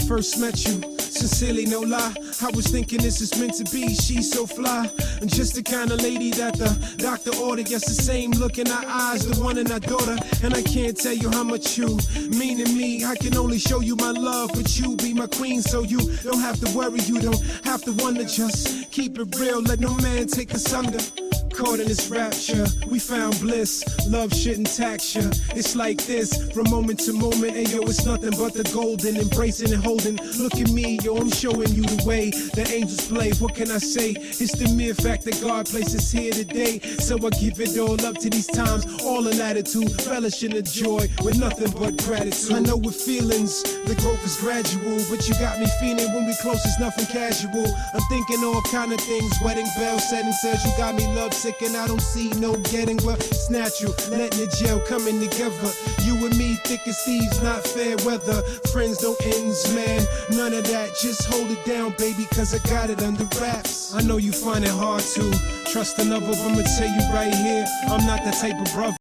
first met you. Sincerely, no lie, I was thinking this is meant to be. She's so fly, and just the kind of lady that the doctor ordered. Yes, the same look in her eyes, the one in her daughter. And I can't tell you how much you mean to me. I can only show you my love, but you be my queen. So you don't have to worry, you don't have to wonder. Just keep it real, let no man take us under. Caught in this rapture, we found bliss. Love shouldn't tax ya. It's like this, from moment to moment. And yo, it's nothing but the golden, embracing and holding. Look at me, yo, I'm showing you the way the angels play. What can I say? It's the mere fact that God placed us here today. So I give it all up to these times, all in attitude, relish in the joy with nothing but gratitude. I know with feelings, the growth is gradual, but you got me feeling when we close, it's nothing casual. I'm thinking all kind of things, wedding bells, setting says you got me love sick and I don't see no getting well. It's natural, letting the gel coming together. You and me, thick as thieves, not fair weather. Friends, no ends, man, none of that. Just hold it down, baby, cause I got it under wraps. I know you find it hard to trust another, but I'ma tell you right here, I'm not that type of brother.